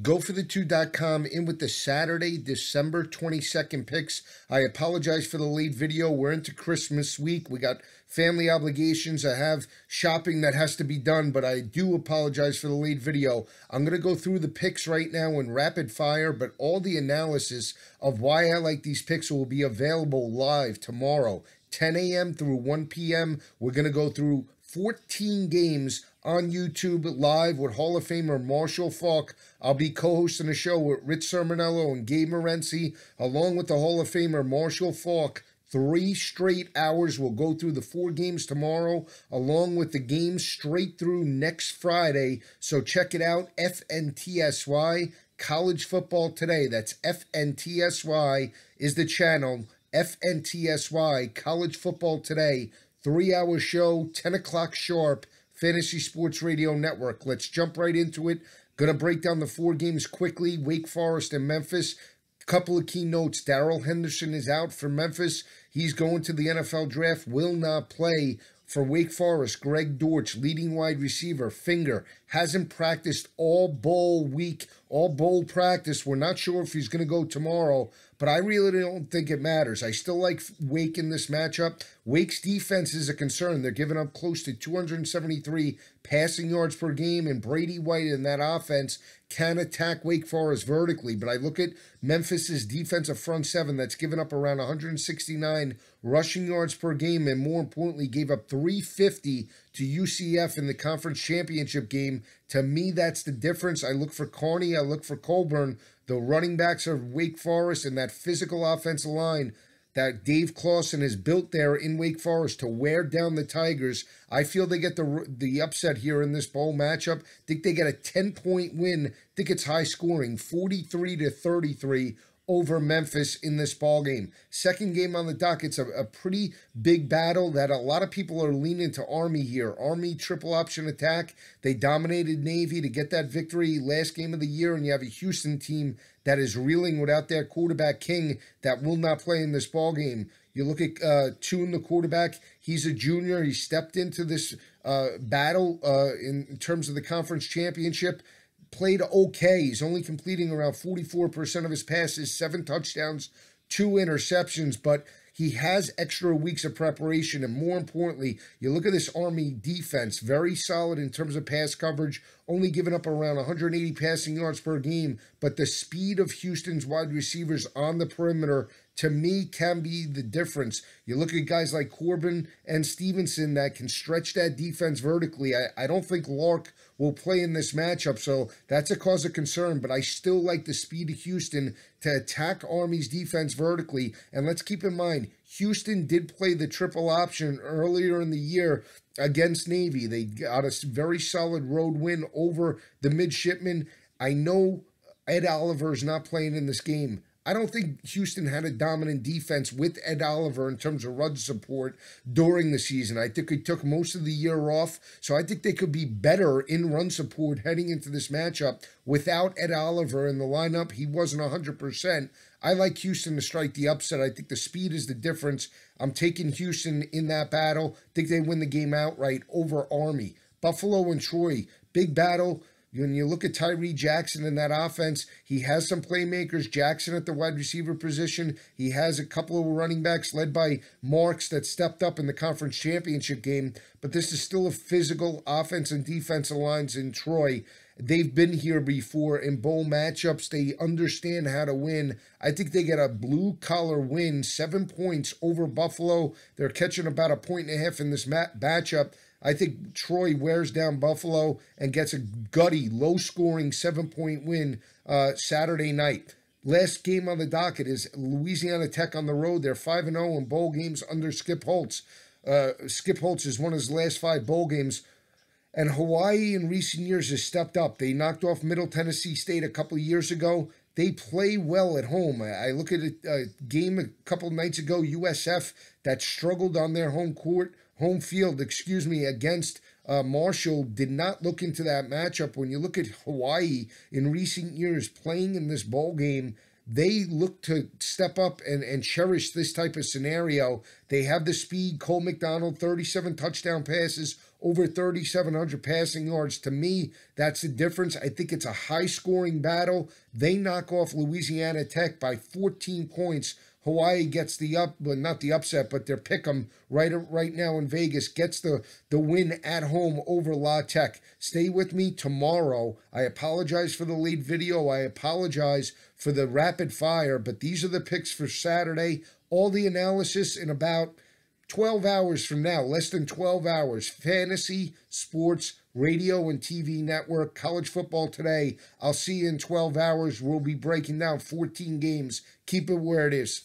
GoForThe2.com in with the Saturday, December 22nd picks. I apologize for the late video. We're into Christmas week. We got family obligations. I have shopping that has to be done, but I do apologize for the late video. I'm going to go through the picks right now in rapid fire, but all the analysis of why I like these picks will be available live tomorrow, 10 a.m. through 1 p.m. We're going to go through 14 games on YouTube live with Hall of Famer Marshall Faulk. I'll be co-hosting a show with Rich Sermonello and Gabe Morency, along with the Hall of Famer Marshall Faulk. 3 straight hours. We'll go through the 4 games tomorrow, along with the games straight through next Friday. So check it out, FNTSY, College Football Today. That's FNTSY is the channel, FNTSY, College Football Today. 3-hour show, 10 o'clock sharp, Fantasy Sports Radio Network. Let's jump right into it. Going to break down the 4 games quickly. Wake Forest and Memphis. Couple of key notes. Darrell Henderson is out for Memphis. He's going to the NFL draft. Will not play for Wake Forest. Greg Dortch, leading wide receiver, finger, hasn't practiced all bowl week, all bowl practice. We're not sure if he's going to go tomorrow, but I really don't think it matters. I still like Wake in this matchup. Wake's defense is a concern. They're giving up close to 273 passing yards per game, and Brady White in that offense can attack Wake Forest vertically. But I look at Memphis's defensive front seven that's given up around 169 rushing yards per game, and more importantly, gave up 350 to UCF in the conference championship game. To me, that's the difference. I look for Carney, I look for Colburn, the running backs of Wake Forest, and that physical offensive line that Dave Clawson has built there in Wake Forest to wear down the Tigers. I feel they get the upset here in this bowl matchup. Think they get a 10-point win. Think it's high scoring, 43-33 over Memphis in this ball game. Second game on the docket, it's a pretty big battle that a lot of people are leaning to Army here. Army triple option attack. They dominated Navy to get that victory last game of the year, and you have a Houston team that is reeling without their quarterback King that will not play in this ball game. You look at Tune, the quarterback. He's a junior. He stepped into this battle in terms of the conference championship. Played okay. He's only completing around 44% of his passes, 7 touchdowns, 2 interceptions, but he has extra weeks of preparation, and more importantly, you look at this Army defense, very solid in terms of pass coverage, only giving up around 180 passing yards per game, but the speed of Houston's wide receivers on the perimeter, to me, can be the difference. You look at guys like Corbin and Stevenson that can stretch that defense vertically. I don't think Lark will play in this matchup, so that's a cause of concern, but I still like the speed of Houston to attack Army's defense vertically. And let's keep in mind, Houston did play the triple option earlier in the year against Navy. They got a very solid road win over the Midshipmen. I know Ed Oliver's not playing in this game. I don't think Houston had a dominant defense with Ed Oliver in terms of run support during the season. I think he took most of the year off, so I think they could be better in run support heading into this matchup without Ed Oliver in the lineup. He wasn't 100%. I like Houston to strike the upset. I think the speed is the difference. I'm taking Houston in that battle. I think they win the game outright over Army. Buffalo and Troy, big battle. When you look at Tyree Jackson in that offense, he has some playmakers. Jackson at the wide receiver position. He has a couple of running backs led by Marks that stepped up in the conference championship game. But this is still a physical offense and defensive lines in Troy. They've been here before in bowl matchups. They understand how to win. I think they get a blue-collar win, 7 points over Buffalo. They're catching about 1.5 points in this matchup. I think Troy wears down Buffalo and gets a gutty, low-scoring 7-point win Saturday night. Last game on the docket is Louisiana Tech on the road. They're 5-0 in bowl games under Skip Holtz. Skip Holtz has won his last 5 bowl games. And Hawaii in recent years has stepped up. They knocked off Middle Tennessee State a couple of years ago. They play well at home. I look at a game a couple of nights ago, USF, that struggled on their home field, against Marshall, did not look into that matchup. When you look at Hawaii in recent years playing in this bowl game, they look to step up and cherish this type of scenario. They have the speed. Cole McDonald, 37 touchdown passes over 3,700 passing yards. To me, that's the difference. I think it's a high-scoring battle. They knock off Louisiana Tech by 14 points. Hawaii gets not the upset, but their pick'em right now in Vegas gets the win at home over La Tech. Stay with me tomorrow. I apologize for the late video. I apologize for the rapid fire, but these are the picks for Saturday. All the analysis in about 12 hours from now, less than 12 hours. Fantasy, sports, radio, and TV network, college football today. I'll see you in 12 hours. We'll be breaking down 14 games. Keep it where it is.